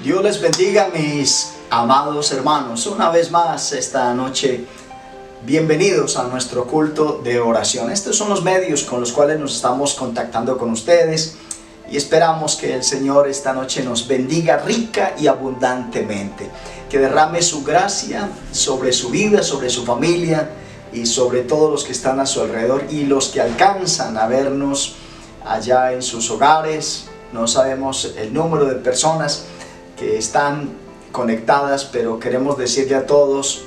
Dios les bendiga, mis amados hermanos. Una vez más esta noche, bienvenidos a nuestro culto de oración. Estos son los medios con los cuales nos estamos contactando con ustedes y esperamos que el Señor esta noche nos bendiga rica y abundantemente, que derrame su gracia sobre su vida, sobre su familia y sobre todos los que están a su alrededor y los que alcanzan a vernos allá en sus hogares. No sabemos el número de personas que están conectadas, pero queremos decirle a todos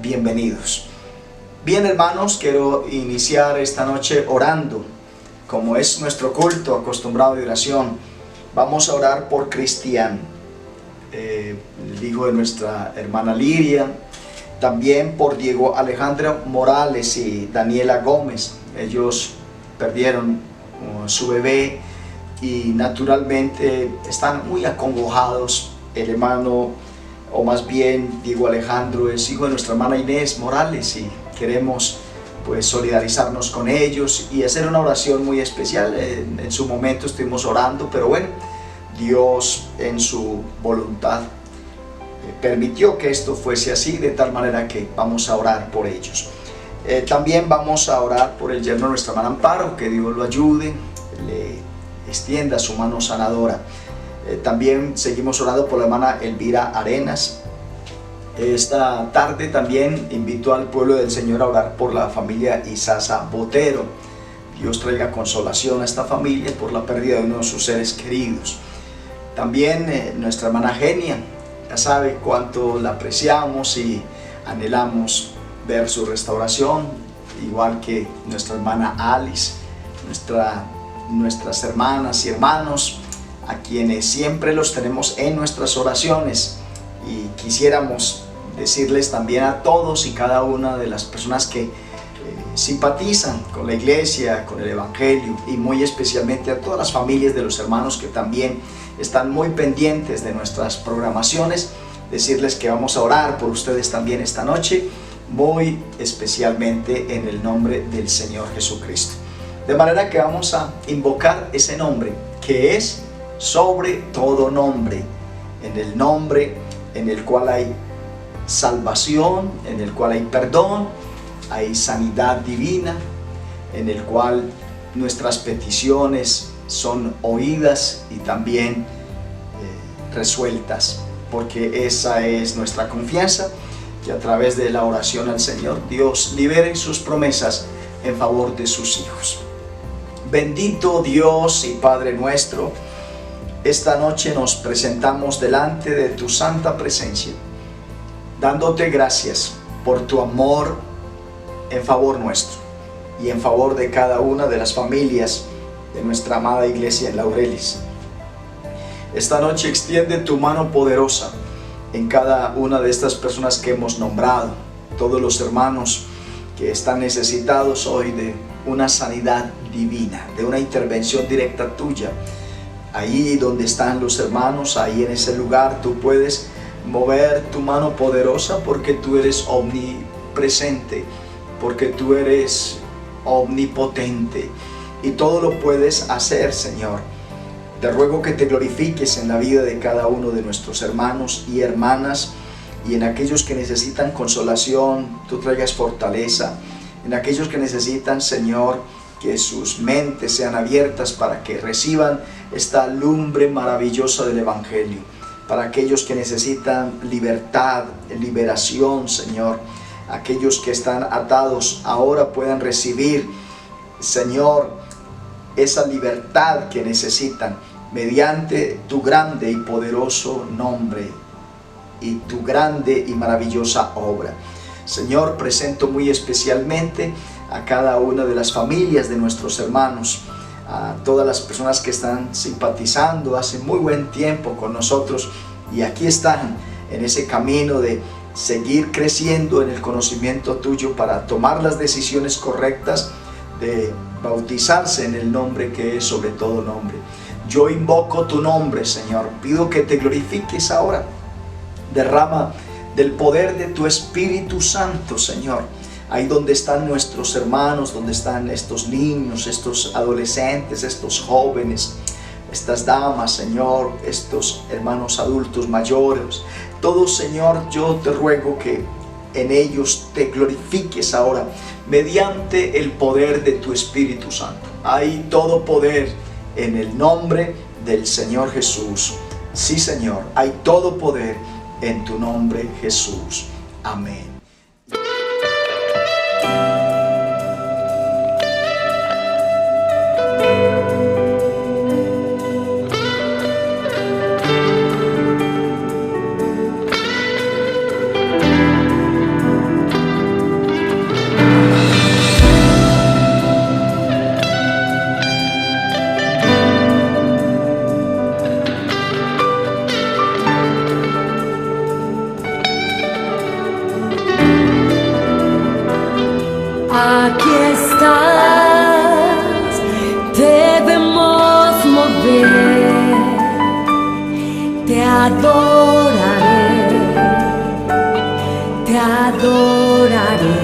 bienvenidos. Bien, hermanos, quiero iniciar esta noche orando, como es nuestro culto acostumbrado de oración. Vamos a orar por Cristian, el hijo de nuestra hermana Liria, también por Diego Alejandro Morales y Daniela Gómez. Ellos perdieron su bebé y naturalmente están muy acongojados. El hermano, o más bien Diego Alejandro, es hijo de nuestra hermana Inés Morales y queremos pues solidarizarnos con ellos y hacer una oración muy especial. En su momento estuvimos orando, pero bueno, Dios en su voluntad permitió que esto fuese así, de tal manera que vamos a orar por ellos. También vamos a orar por el yerno de nuestra hermana Amparo, que Dios lo ayude, le extienda su mano sanadora. También seguimos orando por la hermana Elvira Arenas. Esta tarde también invito al pueblo del Señor a orar por la familia Isaza Botero. Dios traiga consolación a esta familia por la pérdida de uno de sus seres queridos. También nuestra hermana Genia, ya sabe cuánto la apreciamos y anhelamos ver su restauración, igual que nuestra hermana Alice, nuestras hermanas y hermanos, a quienes siempre los tenemos en nuestras oraciones, y quisiéramos decirles también a todos y cada una de las personas que simpatizan con la iglesia, con el evangelio, y muy especialmente a todas las familias de los hermanos que también están muy pendientes de nuestras programaciones, decirles que vamos a orar por ustedes también esta noche, muy especialmente en el nombre del Señor Jesucristo. De manera que vamos a invocar ese nombre que es sobre todo nombre, en el nombre en el cual hay salvación, en el cual hay perdón, hay sanidad divina, en el cual nuestras peticiones son oídas y también resueltas, porque esa es nuestra confianza, que a través de la oración al Señor, Dios libere sus promesas en favor de sus hijos. Bendito Dios y Padre nuestro, esta noche nos presentamos delante de tu santa presencia, dándote gracias por tu amor en favor nuestro y en favor de cada una de las familias de nuestra amada iglesia en Laurelis. Esta noche extiende tu mano poderosa en cada una de estas personas que hemos nombrado, todos los hermanos que están necesitados hoy de una sanidad divina, de una intervención directa tuya. Ahí donde están los hermanos, ahí en ese lugar, tú puedes mover tu mano poderosa porque tú eres omnipresente, porque tú eres omnipotente y todo lo puedes hacer, Señor. Te ruego que te glorifiques en la vida de cada uno de nuestros hermanos y hermanas, y en aquellos que necesitan consolación, tú traigas fortaleza. En aquellos que necesitan, Señor, que sus mentes sean abiertas para que reciban esta lumbre maravillosa del Evangelio. Para aquellos que necesitan libertad, liberación, Señor. Aquellos que están atados ahora puedan recibir, Señor, esa libertad que necesitan mediante tu grande y poderoso nombre y tu grande y maravillosa obra. Señor, presento muy especialmente a cada una de las familias de nuestros hermanos, a todas las personas que están simpatizando hace muy buen tiempo con nosotros y aquí están en ese camino de seguir creciendo en el conocimiento tuyo para tomar las decisiones correctas de bautizarse en el nombre que es sobre todo nombre. Yo invoco tu nombre, Señor, pido que te glorifiques ahora. Derrama del poder de tu Espíritu Santo, Señor, ahí donde están nuestros hermanos, donde están estos niños, estos adolescentes, estos jóvenes, estas damas, Señor, estos hermanos adultos mayores, todos, Señor, yo te ruego que en ellos te glorifiques ahora mediante el poder de tu Espíritu Santo. Hay todo poder en el nombre del Señor Jesús. Sí, Señor, hay todo poder en tu nombre, Jesús. Amén. Aquí estás, debemos mover, te adoraré, te adoraré.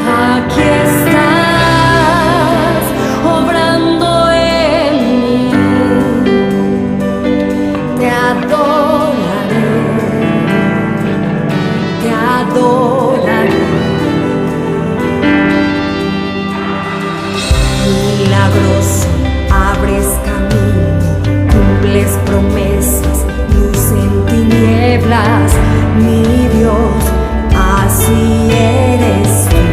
Aquí estás, obrando en mí, te adoraré, te adoraré. Milagroso, abres camino, cumples promesas, luz en tinieblas, mi Dios, así eres tú.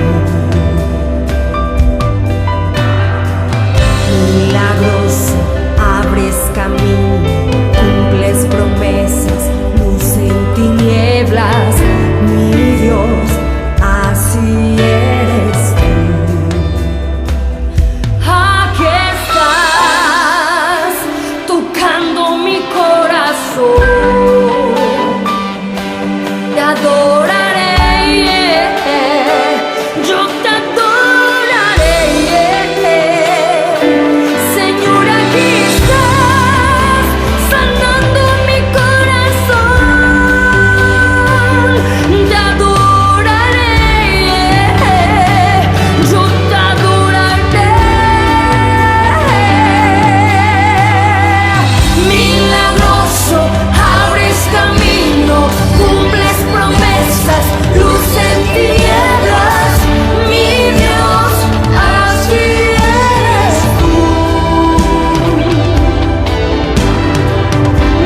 Milagroso, abres camino, cumples promesas, luz en tinieblas, mi Dios, así eres tú. Te adoraré, yo te adoraré, Señor, aquí estás, sanando mi corazón. Te adoraré, yo te adoraré. Milagroso, abres camino, cumples promesas, luz en tinieblas, mi Dios, así eres tú.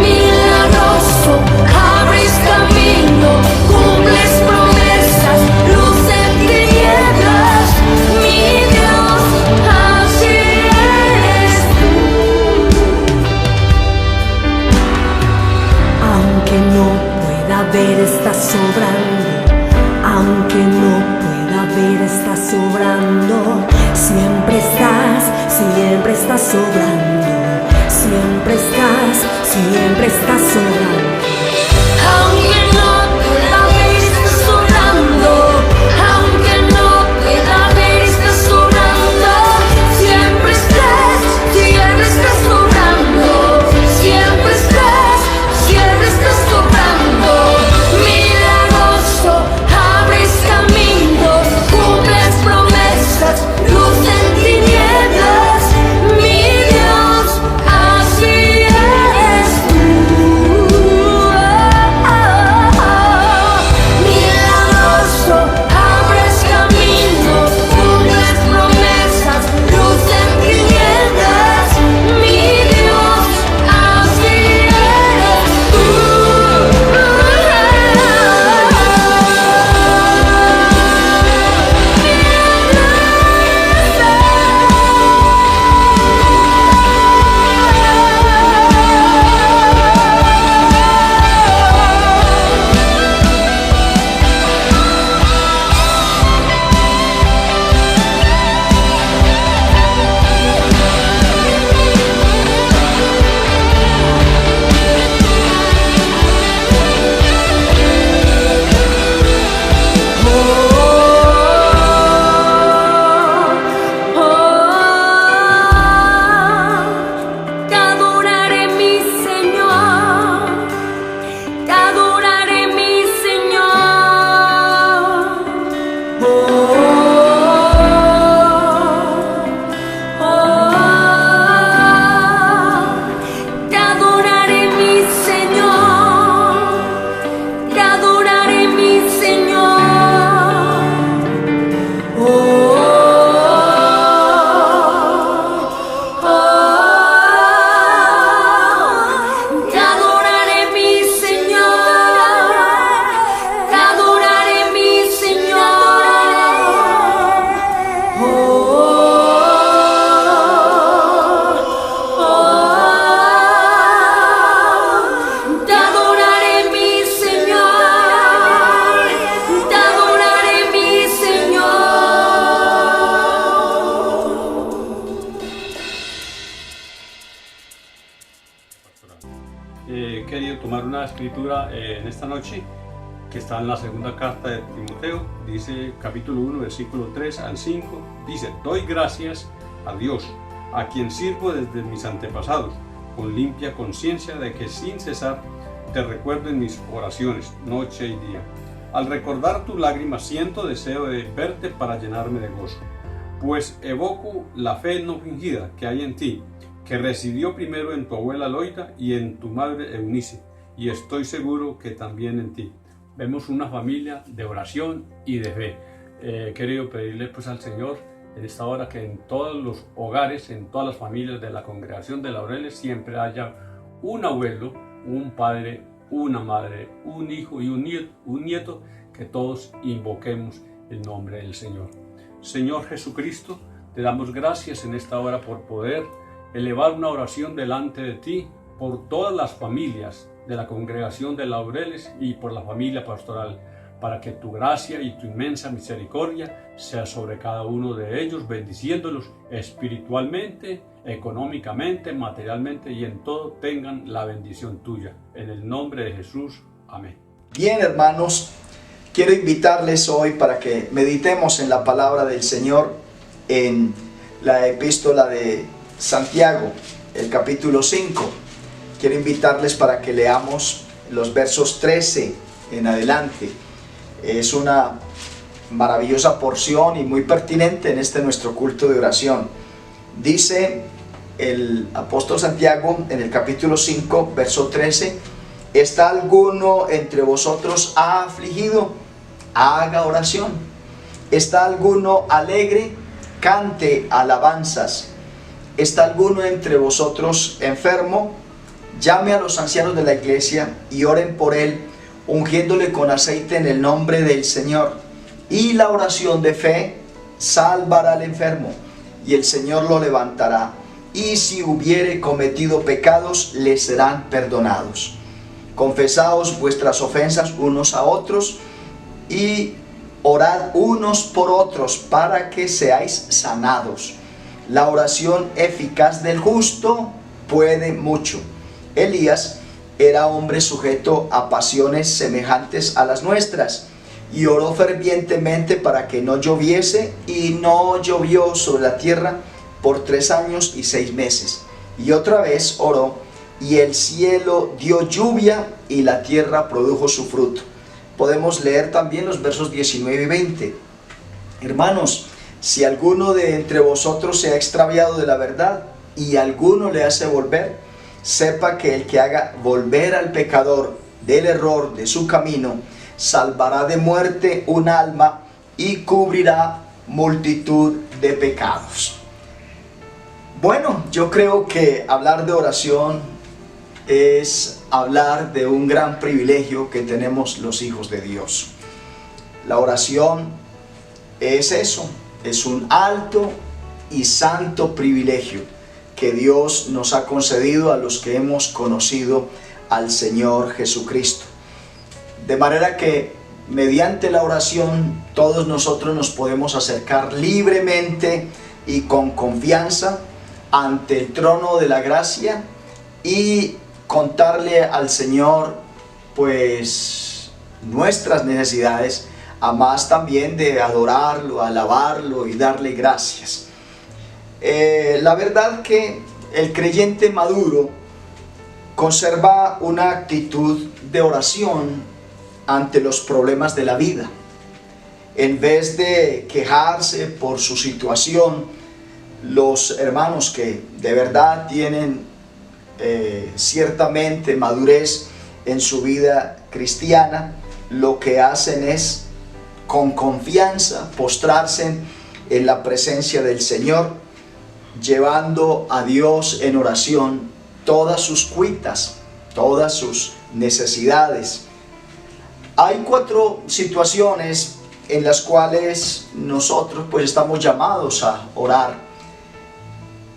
Milagroso, abres camino, cumples promesas, luz en tinieblas, mi Dios, así eres tú. Aunque no pueda ver, estás sobrando. Aunque no pueda ver, estás sobrando. Siempre estás sobrando. Siempre estás sobrando. Aunque no pueda ver, estás sobrando. Aunque no pueda ver, estás sobrando. Siempre estás sobrando. Siempre estás sobrando. Milagroso, abres camino, cumples promesas, luz en tinieblas, mi Dios, así eres tú. pastoral. He querido tomar una escritura en esta noche que está en la segunda carta de Timoteo, dice capítulo 1, versículo 3 al 5, dice: doy gracias a Dios, a quien sirvo desde mis antepasados, con limpia conciencia de que sin cesar te recuerdo en mis oraciones, noche y día. Al recordar tus lágrimas siento deseo de verte para llenarme de gozo, pues evoco la fe no fingida que hay en ti, que residió primero en tu abuela Loida y en tu madre Eunice, y estoy seguro que también en ti. Vemos una familia de oración y de fe. He querido pedirle pues al Señor en esta hora que en todos los hogares, en todas las familias de la congregación de Laureles siempre haya un abuelo, un padre, una madre, un hijo y un nieto, que todos invoquemos el nombre del Señor. Señor Jesucristo, te damos gracias en esta hora por poder elevar una oración delante de ti por todas las familias de la congregación de Laureles y por la familia pastoral, para que tu gracia y tu inmensa misericordia sea sobre cada uno de ellos, bendiciéndolos espiritualmente, económicamente, materialmente y en todo tengan la bendición tuya. En el nombre de Jesús. Amén. Bien, hermanos, quiero invitarles hoy para que meditemos en la palabra del Señor en la epístola de Santiago, el capítulo 5. Quiero invitarles para que leamos los versos 13 en adelante. Es una maravillosa porción y muy pertinente en este nuestro culto de oración. Dice el apóstol Santiago en el capítulo 5, verso 13: ¿está alguno entre vosotros afligido? Haga oración. ¿Está alguno alegre? Cante alabanzas. ¿Está alguno entre vosotros enfermo? Llame a los ancianos de la iglesia y oren por él, ungiéndole con aceite en el nombre del Señor. Y la oración de fe salvará al enfermo, y el Señor lo levantará. Y si hubiere cometido pecados, le serán perdonados. Confesaos vuestras ofensas unos a otros, y orad unos por otros para que seáis sanados. La oración eficaz del justo puede mucho. Elías era hombre sujeto a pasiones semejantes a las nuestras, y oró fervientemente para que no lloviese, y no llovió sobre la tierra por 3 años y 6 meses. Y otra vez oró, y el cielo dio lluvia, y la tierra produjo su fruto. Podemos leer también los versos 19 y 20. Hermanos, si alguno de entre vosotros se ha extraviado de la verdad, y alguno le hace volver, sepa que el que haga volver al pecador del error de su camino, salvará de muerte un alma y cubrirá multitud de pecados. Bueno, yo creo que hablar de oración es hablar de un gran privilegio que tenemos los hijos de Dios. La oración es eso, es un alto y santo privilegio que Dios nos ha concedido a los que hemos conocido al Señor Jesucristo. De manera que mediante la oración todos nosotros nos podemos acercar libremente y con confianza ante el trono de la gracia y contarle al Señor pues nuestras necesidades, a más también de adorarlo, alabarlo y darle gracias. La verdad que el creyente maduro conserva una actitud de oración ante los problemas de la vida. En vez de quejarse por su situación, los hermanos que de verdad tienen ciertamente madurez en su vida cristiana, lo que hacen es con confianza postrarse en la presencia del Señor, llevando a Dios en oración todas sus cuitas, todas sus necesidades. Hay 4 situaciones en las cuales nosotros pues estamos llamados a orar,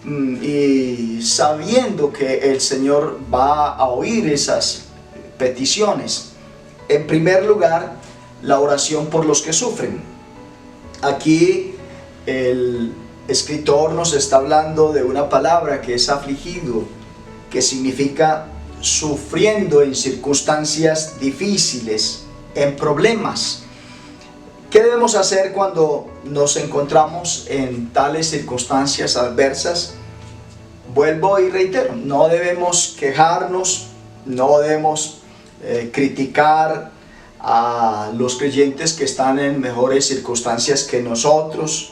y sabiendo que el Señor va a oír esas peticiones. En primer lugar, la oración por los que sufren. Aquí el escritor nos está hablando de una palabra que es afligido, que significa sufriendo en circunstancias difíciles, en problemas. ¿Qué debemos hacer cuando nos encontramos en tales circunstancias adversas? Vuelvo y reitero, no debemos quejarnos, no debemos criticar a los creyentes que están en mejores circunstancias que nosotros.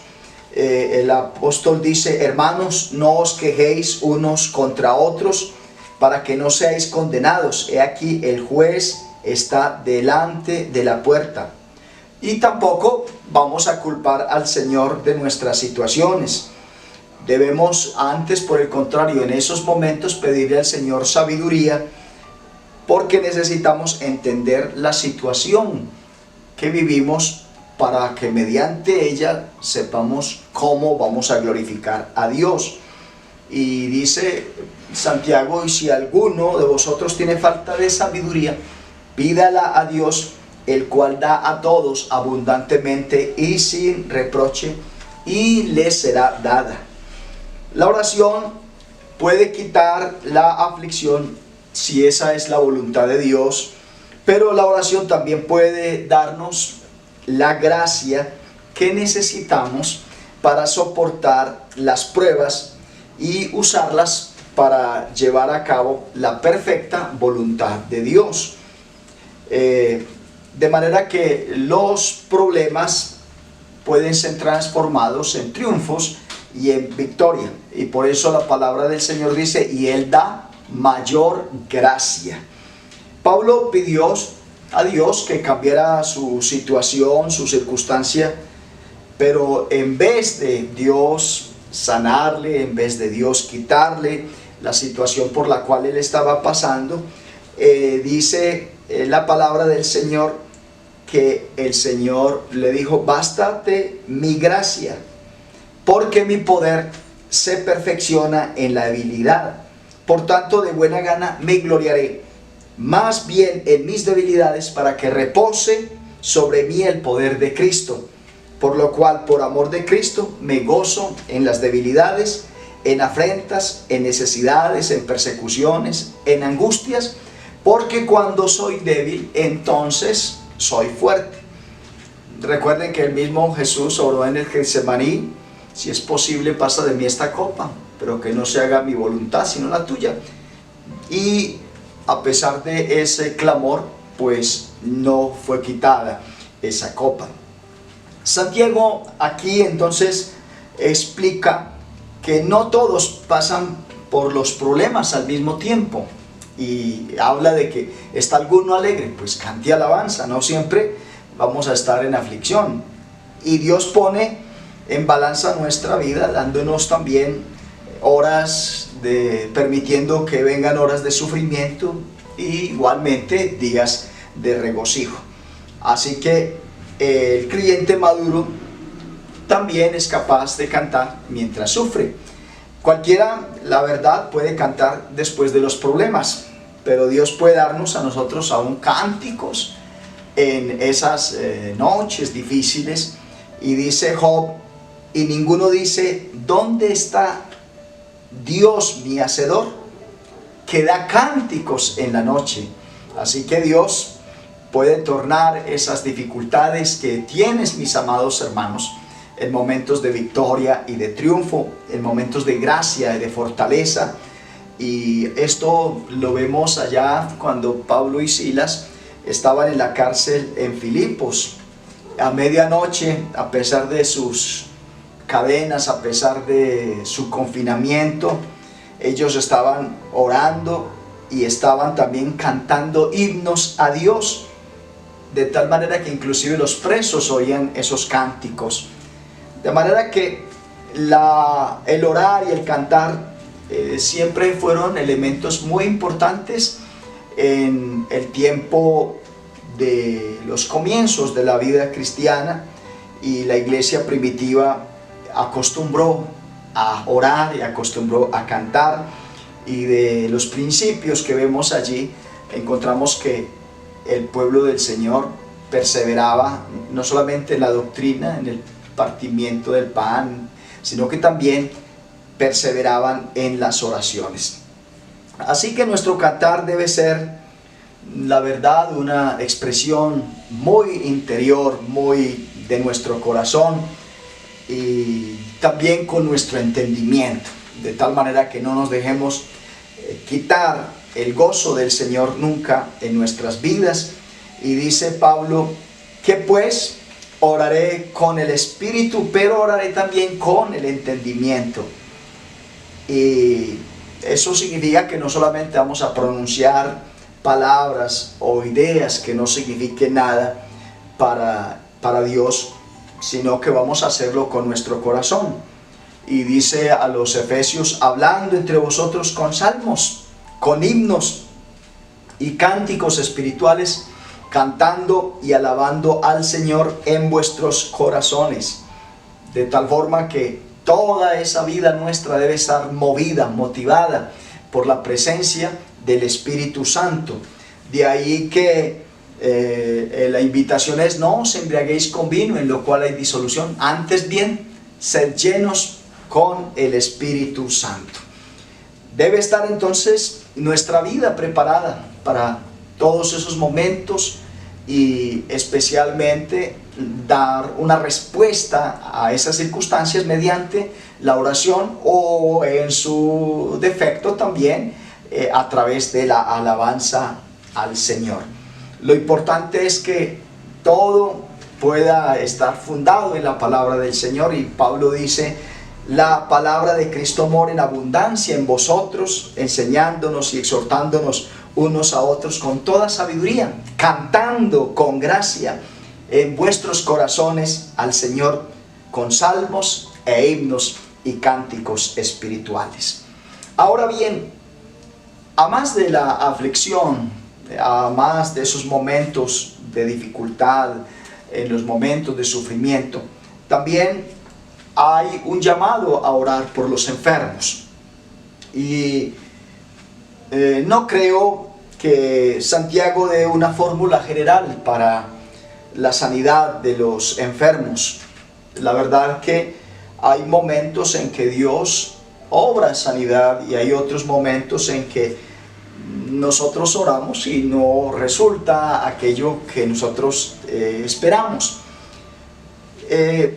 El apóstol dice: hermanos, no os quejéis unos contra otros, para que no seáis condenados. He aquí, el juez está delante de la puerta. Y tampoco vamos a culpar al Señor de nuestras situaciones. Debemos antes, por el contrario, en esos momentos pedirle al Señor sabiduría, porque necesitamos entender la situación que vivimos para que mediante ella sepamos cómo vamos a glorificar a Dios. Y dice Santiago: y si alguno de vosotros tiene falta de sabiduría, pídala a Dios, el cual da a todos abundantemente y sin reproche, y le será dada. La oración puede quitar la aflicción si esa es la voluntad de Dios, pero la oración también puede darnos la gracia que necesitamos para soportar las pruebas y usarlas para llevar a cabo la perfecta voluntad de Dios. De manera que los problemas pueden ser transformados en triunfos y en victoria. Y por eso la palabra del Señor dice: y Él da mayor gracia. Pablo pidió a Dios que cambiara su situación, su circunstancia, pero en vez de Dios sanarle, en vez de Dios quitarle la situación por la cual él estaba pasando, dice la palabra del Señor que el Señor le dijo: bástate mi gracia, porque mi poder se perfecciona en la debilidad. Por tanto, de buena gana me gloriaré más bien en mis debilidades, para que repose sobre mí el poder de Cristo. Por lo cual, por amor de Cristo, me gozo en las debilidades, en afrentas, en necesidades, en persecuciones, en angustias, porque cuando soy débil, entonces soy fuerte. Recuerden que el mismo Jesús oró en el Getsemaní: si es posible, pasa de mí esta copa, pero que no se haga mi voluntad sino la tuya. Y a pesar de ese clamor, pues no fue quitada esa copa. Santiago aquí entonces explica que no todos pasan por los problemas al mismo tiempo, y habla de que está alguno alegre, pues cante alabanza. No siempre vamos a estar en aflicción, y Dios pone en balanza nuestra vida, dándonos también horas permitiendo que vengan horas de sufrimiento, y igualmente días de regocijo. Así que el creyente maduro también es capaz de cantar mientras sufre. Cualquiera, la verdad, puede cantar después de los problemas, pero Dios puede darnos a nosotros aún cánticos en esas noches difíciles. Y dice Job: y ninguno dice: ¿dónde está Dios mi hacedor? Que da cánticos en la noche. Así que Dios puede tornar esas dificultades que tienes, mis amados hermanos, en momentos de victoria y de triunfo, en momentos de gracia y de fortaleza. Y esto lo vemos allá cuando Pablo y Silas estaban en la cárcel en Filipos. A medianoche, a pesar de sus cadenas, a pesar de su confinamiento, ellos estaban orando y estaban también cantando himnos a Dios, de tal manera que inclusive los presos oían esos cánticos. De manera que el orar y el cantar siempre fueron elementos muy importantes en el tiempo de los comienzos de la vida cristiana, y la iglesia primitiva acostumbró a orar y acostumbró a cantar. Y de los principios que vemos allí, encontramos que el pueblo del Señor perseveraba no solamente en la doctrina, en el partimiento del pan, sino que también perseveraban en las oraciones. Así que nuestro cantar debe ser, la verdad, una expresión muy interior, muy de nuestro corazón y también con nuestro entendimiento, de tal manera que no nos dejemos quitar el gozo del Señor nunca en nuestras vidas. Y dice Pablo que pues oraré con el espíritu, pero oraré también con el entendimiento. Y eso significa que no solamente vamos a pronunciar palabras o ideas que no signifiquen nada para Dios, sino que vamos a hacerlo con nuestro corazón. Y dice a los Efesios, hablando entre vosotros con salmos, con himnos y cánticos espirituales, cantando y alabando al Señor en vuestros corazones, de tal forma que toda esa vida nuestra debe estar movida, motivada por la presencia del Espíritu Santo. De ahí que la invitación es: no os embriaguéis con vino, en lo cual hay disolución, antes bien, sed llenos con el Espíritu Santo. Debe estar entonces nuestra vida preparada para todos esos momentos y especialmente dar una respuesta a esas circunstancias mediante la oración o en su defecto también a través de la alabanza al Señor. Lo importante es que todo pueda estar fundado en la palabra del Señor, y Pablo dice: la palabra de Cristo mora en abundancia en vosotros, enseñándonos y exhortándonos unos a otros con toda sabiduría, cantando con gracia en vuestros corazones al Señor con salmos e himnos y cánticos espirituales. Ahora bien, a más de la aflicción, a más de esos momentos de dificultad, en los momentos de sufrimiento, también hay un llamado a orar por los enfermos. Y no creo que Santiago dé una fórmula general para la sanidad de los enfermos. La verdad que hay momentos en que Dios obra sanidad y hay otros momentos en que nosotros oramos y no resulta aquello que nosotros esperamos.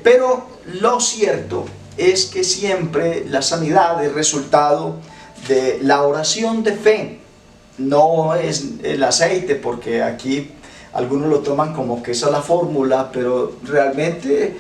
Pero lo cierto es que siempre la sanidad es resultado de la oración de fe. No es el aceite, porque aquí algunos lo toman como que esa es la fórmula, pero realmente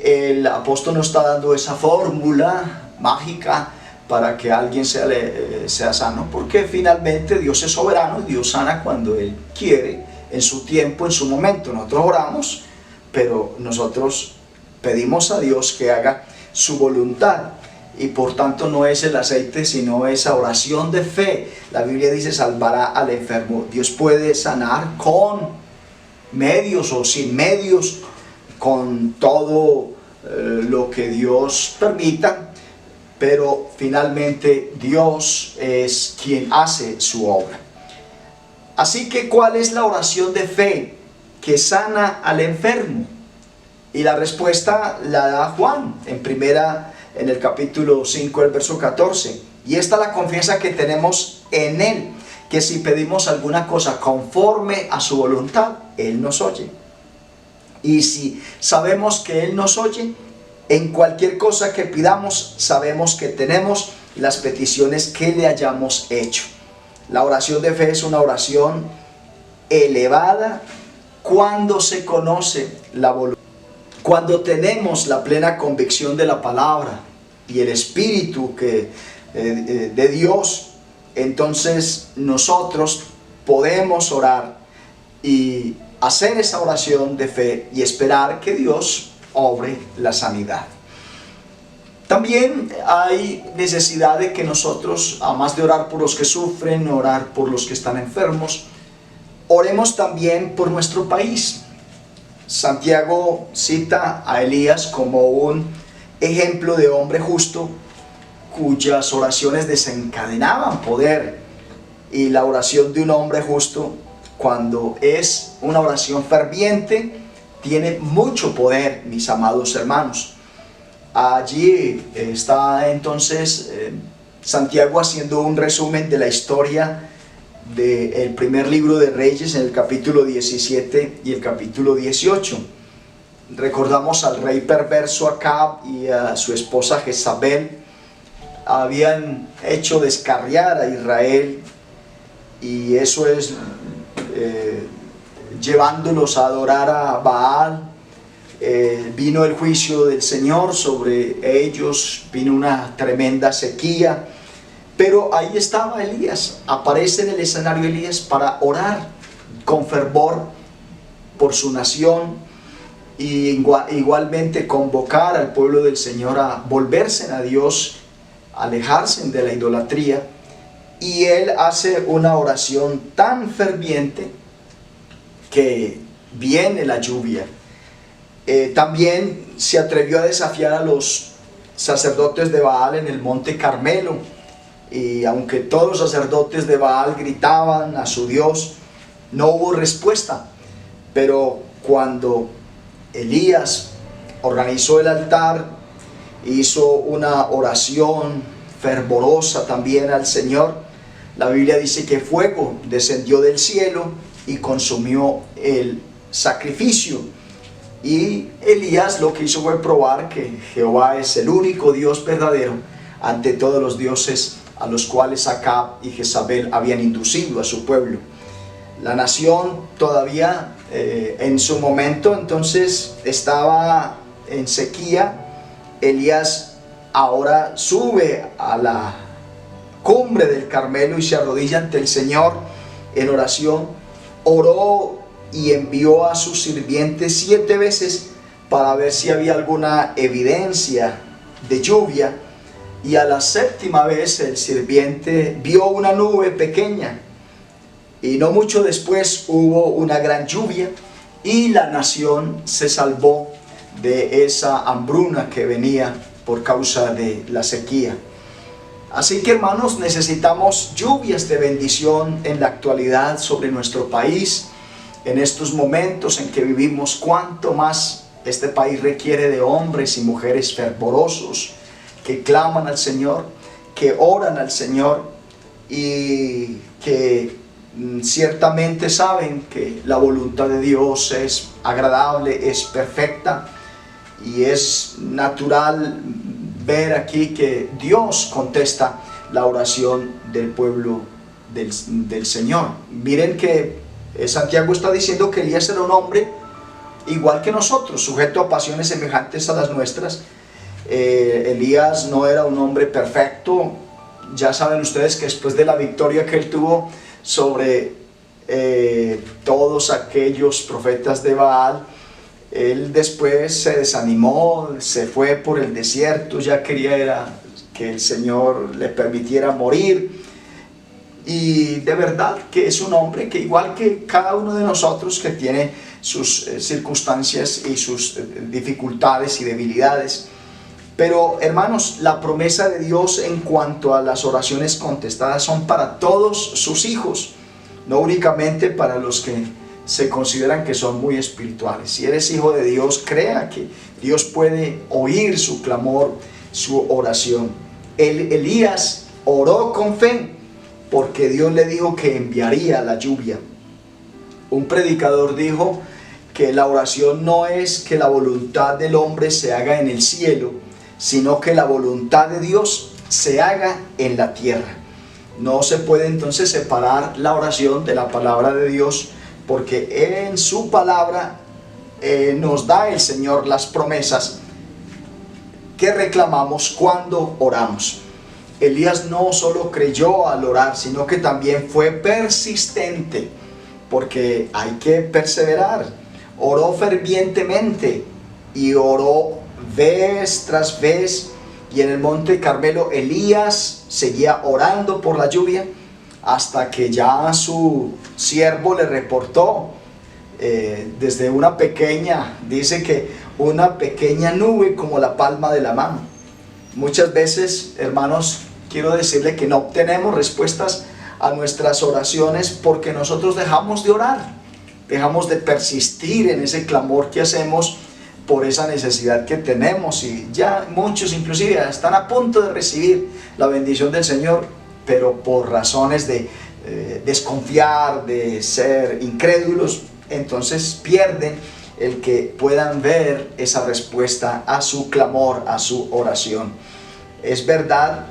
el apóstol no está dando esa fórmula mágica para que alguien sea sano, porque finalmente Dios es soberano y Dios sana cuando Él quiere, en su tiempo, en su momento. Nosotros oramos, pero nosotros pedimos a Dios que haga su voluntad, y por tanto no es el aceite, sino esa oración de fe. La Biblia dice: salvará al enfermo. Dios puede sanar con medios o sin medios, con todo lo que Dios permita, pero finalmente Dios es quien hace su obra. Así que, ¿cuál es la oración de fe que sana al enfermo? Y la respuesta la da Juan en el capítulo 5, el verso 14. Y esta es la confianza que tenemos en Él, que si pedimos alguna cosa conforme a su voluntad, Él nos oye. Y si sabemos que Él nos oye, en cualquier cosa que pidamos, sabemos que tenemos las peticiones que le hayamos hecho. La oración de fe es una oración elevada cuando se conoce la voluntad. Cuando tenemos la plena convicción de la palabra y el Espíritu de Dios, entonces nosotros podemos orar y hacer esa oración de fe y esperar que Dios obre la sanidad. También hay necesidad de que nosotros, además de orar por los que sufren, orar por los que están enfermos, oremos también por nuestro país. Santiago cita a Elías como un ejemplo de hombre justo cuyas oraciones desencadenaban poder. Y la oración de un hombre justo, cuando es una oración ferviente, tiene mucho poder, mis amados hermanos. Allí está entonces Santiago haciendo un resumen de la historia del primer libro de Reyes en el capítulo 17 y el capítulo 18. Recordamos al rey perverso Acab y a su esposa Jezabel. Habían hecho descarriar a Israel, y eso es llevándolos a adorar a Baal. Vino el juicio del Señor sobre ellos, vino una tremenda sequía, pero ahí estaba Elías. Aparece en el escenario Elías para orar con fervor por su nación, y igualmente convocar al pueblo del Señor a volverse a Dios, alejarse de la idolatría. Y él hace una oración tan ferviente que viene la lluvia. También se atrevió a desafiar a los sacerdotes de Baal en el monte Carmelo, y aunque todos los sacerdotes de Baal gritaban a su Dios, no hubo respuesta. Pero cuando Elías organizó el altar, hizo una oración fervorosa también al Señor, la Biblia dice que fuego descendió del cielo y consumió el sacrificio. Y Elías lo que hizo fue probar que Jehová es el único Dios verdadero ante todos los dioses a los cuales Acab y Jezabel habían inducido a su pueblo. La nación todavía en su momento entonces estaba en sequía. Elías ahora sube a la cumbre del Carmelo y se arrodilla ante el Señor en oración. Oró y envió a sus sirvientes 7 veces para ver si había alguna evidencia de lluvia, y a la 7ª vez el sirviente vio una nube pequeña, y no mucho después hubo una gran lluvia y la nación se salvó de esa hambruna que venía por causa de la sequía. Así que, hermanos, necesitamos lluvias de bendición en la actualidad sobre nuestro país. En estos momentos en que vivimos, cuánto más este país requiere de hombres y mujeres fervorosos que claman al Señor, que oran al Señor, y que ciertamente saben que la voluntad de Dios es agradable, es perfecta, y es natural ver aquí que Dios contesta la oración del pueblo del Señor. Miren que Santiago está diciendo que Elías era un hombre igual que nosotros, sujeto a pasiones semejantes a las nuestras. Elías no era un hombre perfecto. Ya saben ustedes que después de la victoria que él tuvo sobre todos aquellos profetas de Baal, él después se desanimó, se fue por el desierto, ya quería que el Señor le permitiera morir. Y de verdad que es un hombre que, igual que cada uno de nosotros, que tiene sus circunstancias y sus dificultades y debilidades. Pero, hermanos, la promesa de Dios en cuanto a las oraciones contestadas son para todos sus hijos, no únicamente para los que se consideran que son muy espirituales. Si eres hijo de Dios, crea que Dios puede oír su clamor, su oración. Elías oró con fe porque Dios le dijo que enviaría la lluvia. Un predicador dijo que la oración no es que la voluntad del hombre se haga en el cielo, sino que la voluntad de Dios se haga en la tierra. No se puede entonces separar la oración de la palabra de Dios, porque en su palabra nos da el Señor las promesas que reclamamos cuando oramos. Elías no solo creyó al orar, sino que también fue persistente, porque hay que perseverar. Oró fervientemente y oró vez tras vez, y en el monte Carmelo Elías seguía orando por la lluvia hasta que ya su siervo le reportó desde una pequeña, dice que una pequeña nube como la palma de la mano. Muchas veces, hermanos, quiero decirle que no obtenemos respuestas a nuestras oraciones porque nosotros dejamos de orar, dejamos de persistir en ese clamor que hacemos, por esa necesidad que tenemos, y ya muchos inclusive están a punto de recibir la bendición del Señor, pero por razones de desconfiar, de ser incrédulos, entonces pierden el que puedan ver esa respuesta a su clamor, a su oración. Es verdad,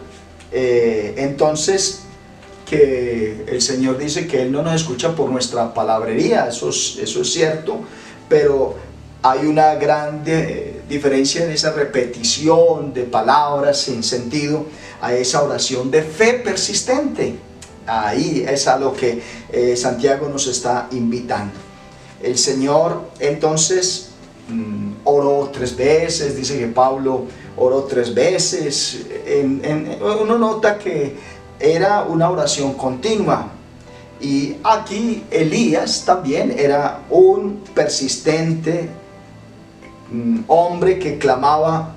entonces, que el Señor dice que Él no nos escucha por nuestra palabrería, eso es cierto, pero hay una gran diferencia en esa repetición de palabras sin sentido a esa oración de fe persistente. Ahí es a lo que Santiago nos está invitando. El Señor entonces oró 3 veces, dice que Pablo oró 3 veces. Uno nota que era una oración continua. Y aquí Elías también era un persistente hombre que clamaba,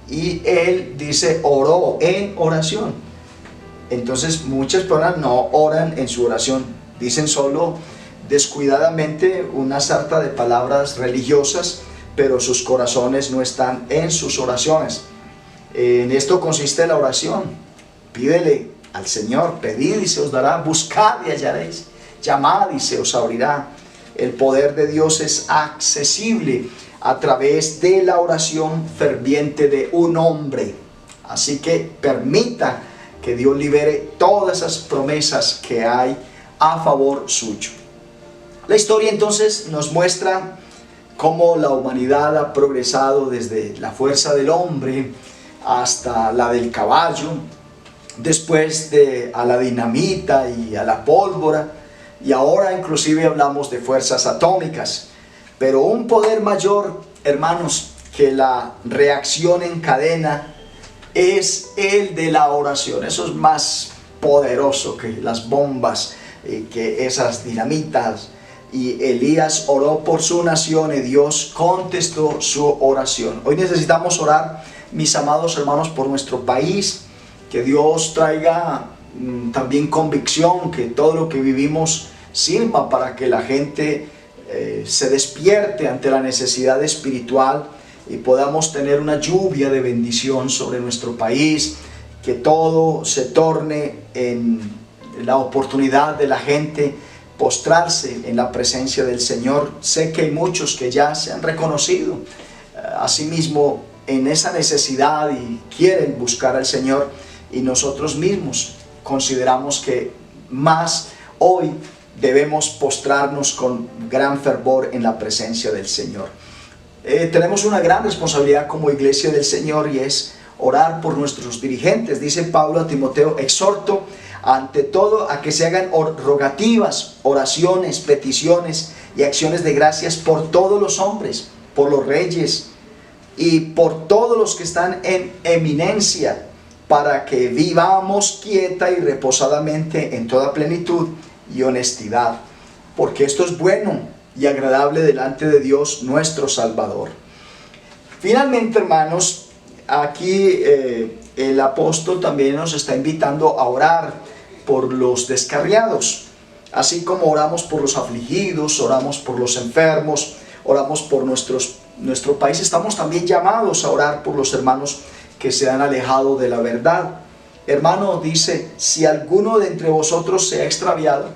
y él dice oró en oración. Entonces muchas personas no oran en su oración, dicen solo descuidadamente una sarta de palabras religiosas, pero sus corazones no están en sus oraciones. En esto consiste la oración. Pídele al Señor, pedid y se os dará, buscad y hallaréis, llamad y se os abrirá. El poder de Dios es accesible a través de la oración ferviente de un hombre. Así que permita que Dios libere todas esas promesas que hay a favor suyo. La historia entonces nos muestra cómo la humanidad ha progresado desde la fuerza del hombre hasta la del caballo, después a la dinamita y a la pólvora, y ahora inclusive hablamos de fuerzas atómicas. Pero un poder mayor, hermanos, que la reacción en cadena es el de la oración. Eso es más poderoso que las bombas, que esas dinamitas. Y Elías oró por su nación y Dios contestó su oración. Hoy necesitamos orar, mis amados hermanos, por nuestro país, que Dios traiga también convicción, que todo lo que vivimos sirva para que la gente se despierte ante la necesidad espiritual y podamos tener una lluvia de bendición sobre nuestro país, que todo se torne en la oportunidad de la gente postrarse en la presencia del Señor. Sé que hay muchos que ya se han reconocido asimismo en esa necesidad y quieren buscar al Señor, y nosotros mismos consideramos que más hoy debemos postrarnos con gran fervor en la presencia del Señor. Tenemos una gran responsabilidad como iglesia del Señor, y es orar por nuestros dirigentes. Dice Pablo a Timoteo: exhorto ante todo a que se hagan rogativas, oraciones, peticiones y acciones de gracias por todos los hombres, por los reyes y por todos los que están en eminencia, para que vivamos quieta y reposadamente en toda plenitud y honestidad, porque esto es bueno y agradable delante de Dios nuestro Salvador. Finalmente, hermanos, aquí el apóstol también nos está invitando a orar por los descarriados. Así como oramos por los afligidos, oramos por los enfermos, oramos por nuestro país, estamos también llamados a orar por los hermanos que se han alejado de la verdad. Hermano, dice: si alguno de entre vosotros se ha extraviado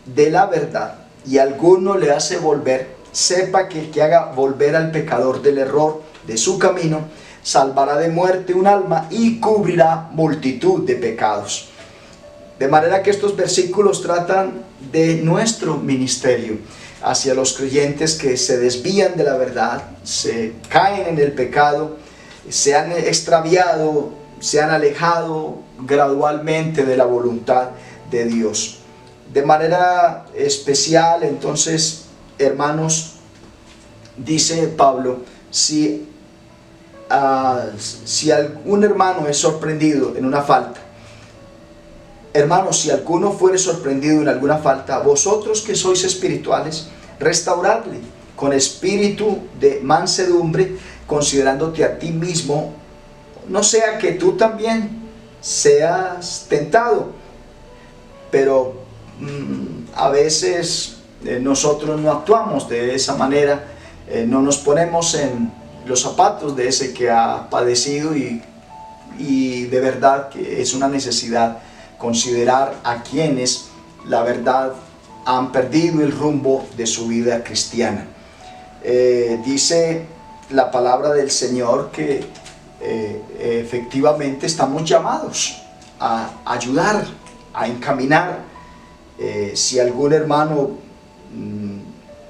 de la verdad y alguno le hace volver, sepa que el que haga volver al pecador del error de su camino, salvará de muerte un alma y cubrirá multitud de pecados. De manera que estos versículos tratan de nuestro ministerio hacia los creyentes que se desvían de la verdad, se caen en el pecado, se han extraviado, se han alejado gradualmente de la voluntad de Dios. De manera especial, entonces, hermanos, dice Pablo, si algún hermano es sorprendido en una falta, hermanos, si alguno fuere sorprendido en alguna falta, vosotros que sois espirituales, restauradle con espíritu de mansedumbre, considerándote a ti mismo, no sea que tú también seas tentado. Pero a veces nosotros no actuamos de esa manera, no nos ponemos en los zapatos de ese que ha padecido, y de verdad que es una necesidad considerar a quienes la verdad han perdido el rumbo de su vida cristiana. Dice la palabra del Señor que efectivamente estamos llamados a ayudar, a encaminar. Si algún hermano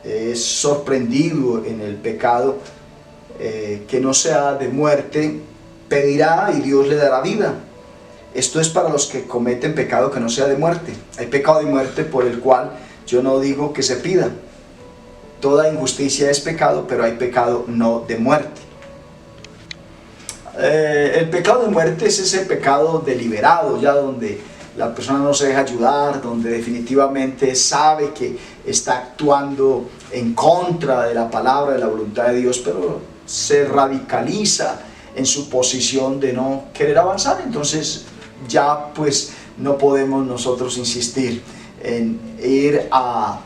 es sorprendido en el pecado que no sea de muerte, pedirá y Dios le dará vida. Esto es para los que cometen pecado que no sea de muerte. Hay pecado de muerte por el cual yo no digo que se pida. Toda injusticia es pecado, pero hay pecado no de muerte. El pecado de muerte es ese pecado deliberado, ya donde la persona no se deja ayudar, donde definitivamente sabe que está actuando en contra de la palabra, de la voluntad de Dios, pero se radicaliza en su posición de no querer avanzar. Entonces ya pues no podemos nosotros insistir en ir a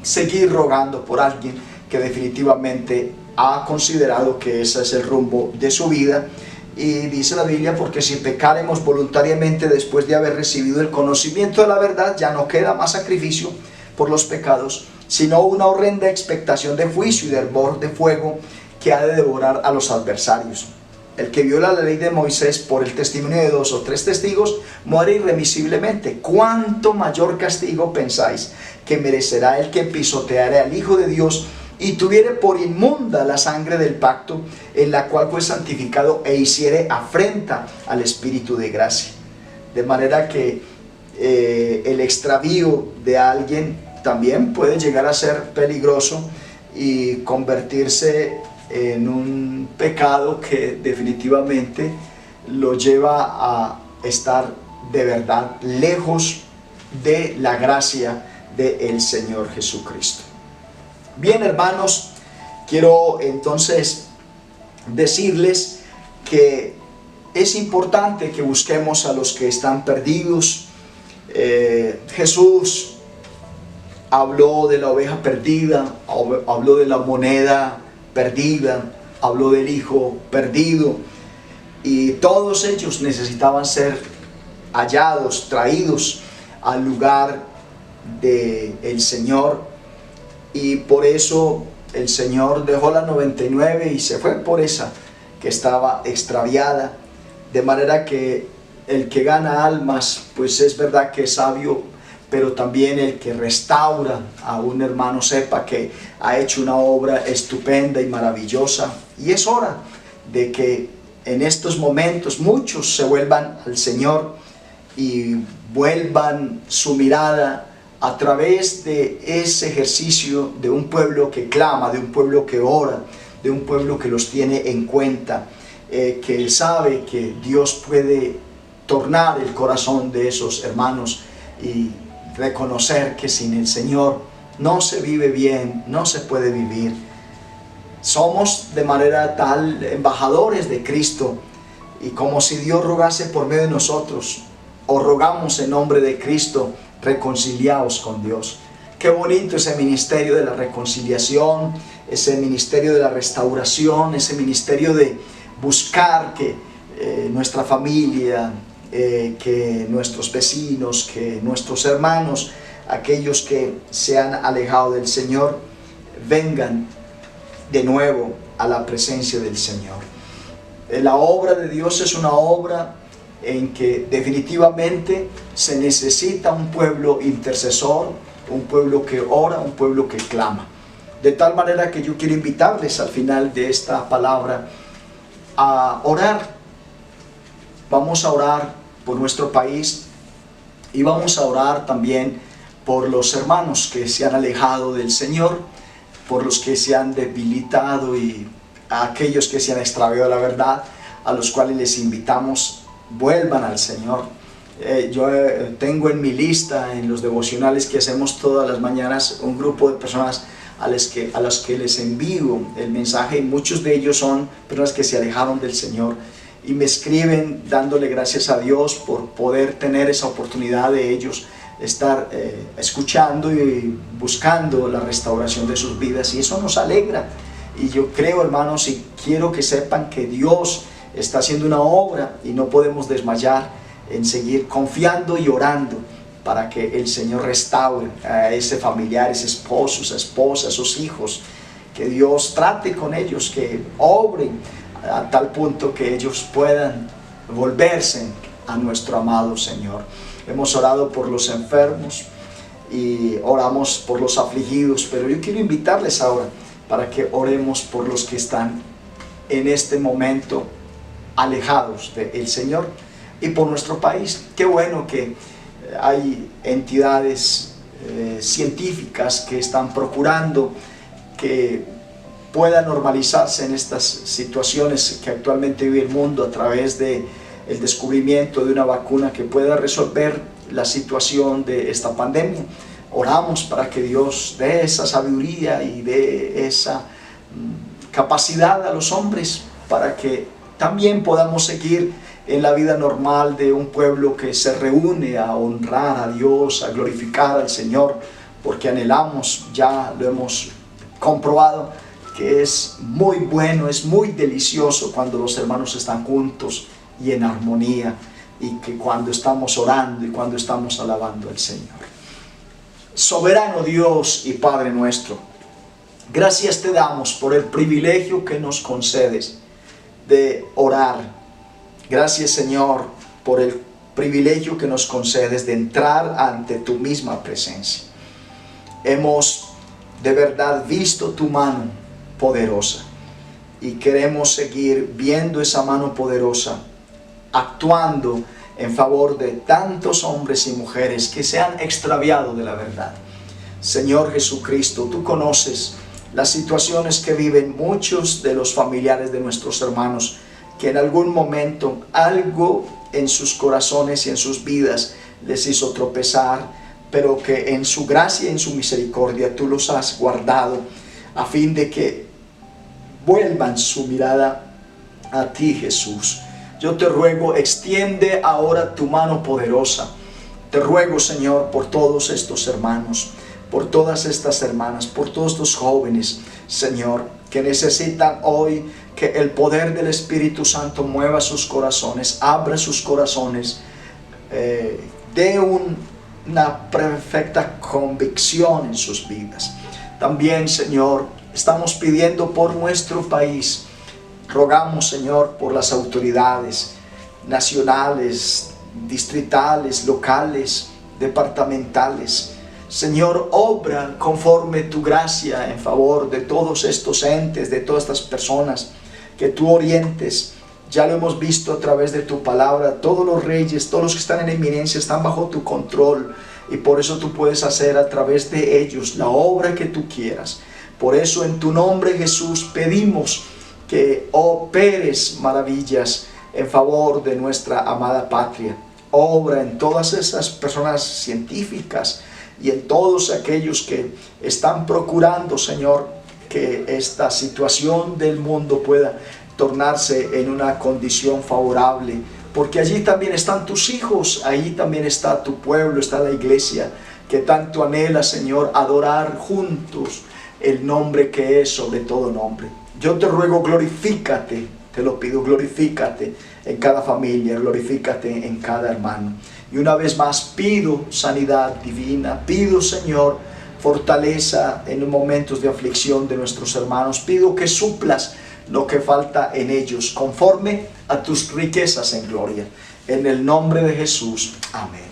seguir rogando por alguien que definitivamente ha considerado que ese es el rumbo de su vida. Y dice la Biblia, porque si pecaremos voluntariamente después de haber recibido el conocimiento de la verdad, ya no queda más sacrificio por los pecados, sino una horrenda expectación de juicio y de hervor de fuego que ha de devorar a los adversarios. El que viola la ley de Moisés por el testimonio de 2 o 3 testigos muere irremisiblemente. ¿Cuánto mayor castigo pensáis que merecerá el que pisoteare al Hijo de Dios y tuviere por inmunda la sangre del pacto, en la cual fue santificado, e hiciere afrenta al Espíritu de gracia? De manera que el extravío de alguien también puede llegar a ser peligroso y convertirse en un pecado que definitivamente lo lleva a estar de verdad lejos de la gracia del Señor Jesucristo. Bien, hermanos, quiero entonces decirles que es importante que busquemos a los que están perdidos. Jesús habló de la oveja perdida, habló de la moneda perdida, habló del hijo perdido, y todos ellos necesitaban ser hallados, traídos al lugar del Señor. Y por eso el Señor dejó la 99 y se fue por esa que estaba extraviada. De manera que el que gana almas, pues es verdad que es sabio, pero también el que restaura a un hermano sepa que ha hecho una obra estupenda y maravillosa. Y es hora de que en estos momentos muchos se vuelvan al Señor y vuelvan su mirada a través de ese ejercicio de un pueblo que clama, de un pueblo que ora, de un pueblo que los tiene en cuenta, que sabe que Dios puede tornar el corazón de esos hermanos y reconocer que sin el Señor no se vive bien, no se puede vivir. Somos de manera tal embajadores de Cristo, y como si Dios rogase por medio de nosotros, o rogamos en nombre de Cristo, reconciliaos con Dios. Qué bonito ese ministerio de la reconciliación, ese ministerio de la restauración, ese ministerio de buscar que nuestra familia, que nuestros vecinos, que nuestros hermanos, aquellos que se han alejado del Señor, vengan de nuevo a la presencia del Señor. La obra de Dios es una obra en que definitivamente se necesita un pueblo intercesor, un pueblo que ora, un pueblo que clama. De tal manera que yo quiero invitarles al final de esta palabra a orar. Vamos a orar por nuestro país y vamos a orar también por los hermanos que se han alejado del Señor, por los que se han debilitado y a aquellos que se han extraviado la verdad, a los cuales les invitamos, vuelvan al Señor. Yo tengo en mi lista, en los devocionales que hacemos todas las mañanas, un grupo de personas a las que les envío el mensaje, y muchos de ellos son personas que se alejaron del Señor y me escriben dándole gracias a Dios por poder tener esa oportunidad de ellos estar escuchando y buscando la restauración de sus vidas, y eso nos alegra. Y yo creo, hermanos, y quiero que sepan que Dios está haciendo una obra y no podemos desmayar en seguir confiando y orando para que el Señor restaure a ese familiar, ese esposo, esa esposa, esos hijos, que Dios trate con ellos, que obren a tal punto que ellos puedan volverse a nuestro amado Señor. Hemos orado por los enfermos y oramos por los afligidos, pero yo quiero invitarles ahora para que oremos por los que están en este momento alejados del Señor y por nuestro país. Qué bueno que hay entidades científicas que están procurando que pueda normalizarse en estas situaciones que actualmente vive el mundo a través de el descubrimiento de una vacuna que pueda resolver la situación de esta pandemia. Oramos para que Dios dé esa sabiduría y dé esa capacidad a los hombres para que también podamos seguir en la vida normal de un pueblo que se reúne a honrar a Dios, a glorificar al Señor, porque anhelamos, ya lo hemos comprobado, que es muy bueno, es muy delicioso cuando los hermanos están juntos y en armonía, y que cuando estamos orando y cuando estamos alabando al Señor. Soberano Dios y Padre nuestro, gracias te damos por el privilegio que nos concedes de orar. Gracias, Señor, por el privilegio que nos concedes de entrar ante tu misma presencia. Hemos de verdad visto tu mano poderosa y queremos seguir viendo esa mano poderosa actuando en favor de tantos hombres y mujeres que se han extraviado de la verdad. Señor Jesucristo, tú conoces las situaciones que viven muchos de los familiares de nuestros hermanos, que en algún momento algo en sus corazones y en sus vidas les hizo tropezar, pero que en su gracia y en su misericordia tú los has guardado a fin de que vuelvan su mirada a ti, Jesús. Yo te ruego, extiende ahora tu mano poderosa. Te ruego, Señor, por todos estos hermanos, por todas estas hermanas, por todos estos jóvenes, Señor, que necesitan hoy que el poder del Espíritu Santo mueva sus corazones, abra sus corazones, dé una perfecta convicción en sus vidas. También, Señor, estamos pidiendo por nuestro país. Rogamos, Señor, por las autoridades nacionales, distritales, locales, departamentales. Señor, obra conforme tu gracia en favor de todos estos entes, de todas estas personas que tú orientes. Ya lo hemos visto a través de tu palabra. Todos los reyes, todos los que están en eminencia están bajo tu control, y por eso tú puedes hacer a través de ellos la obra que tú quieras. Por eso en tu nombre, Jesús, pedimos que operes maravillas en favor de nuestra amada patria. Obra en todas esas personas científicas y en todos aquellos que están procurando, Señor, que esta situación del mundo pueda tornarse en una condición favorable, porque allí también están tus hijos, allí también está tu pueblo, está la iglesia que tanto anhela, Señor, adorar juntos el nombre que es sobre todo nombre. Yo te ruego, glorifícate, te lo pido, glorifícate en cada familia, glorifícate en cada hermano. Y una vez más pido sanidad divina, pido, Señor, fortaleza en los momentos de aflicción de nuestros hermanos. Pido que suplas lo que falta en ellos, conforme a tus riquezas en gloria. En el nombre de Jesús, amén.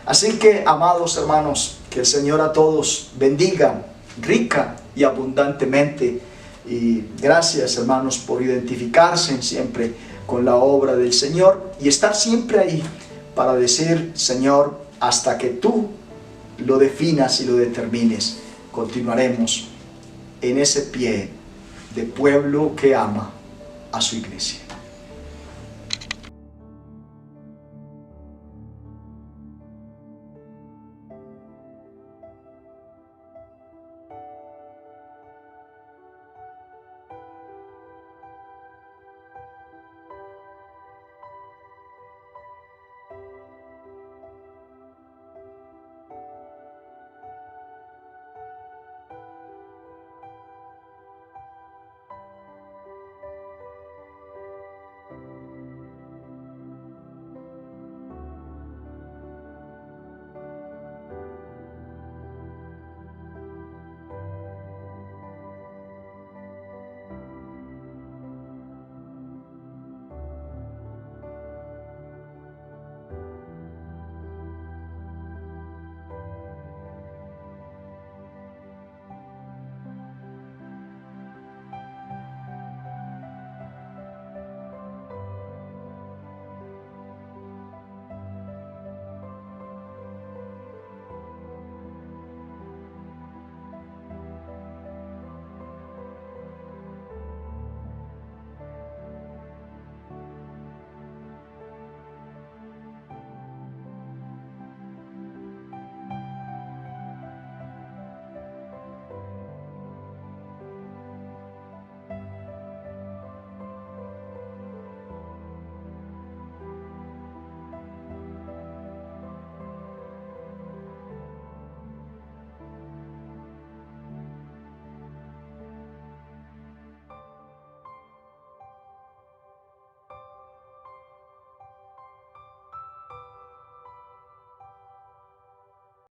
Así que, amados hermanos, que el Señor a todos bendiga rica y abundantemente. Y gracias, hermanos, por identificarse siempre con la obra del Señor y estar siempre ahí para decir: Señor, hasta que tú lo definas y lo determines, continuaremos en ese pie de pueblo que ama a su iglesia.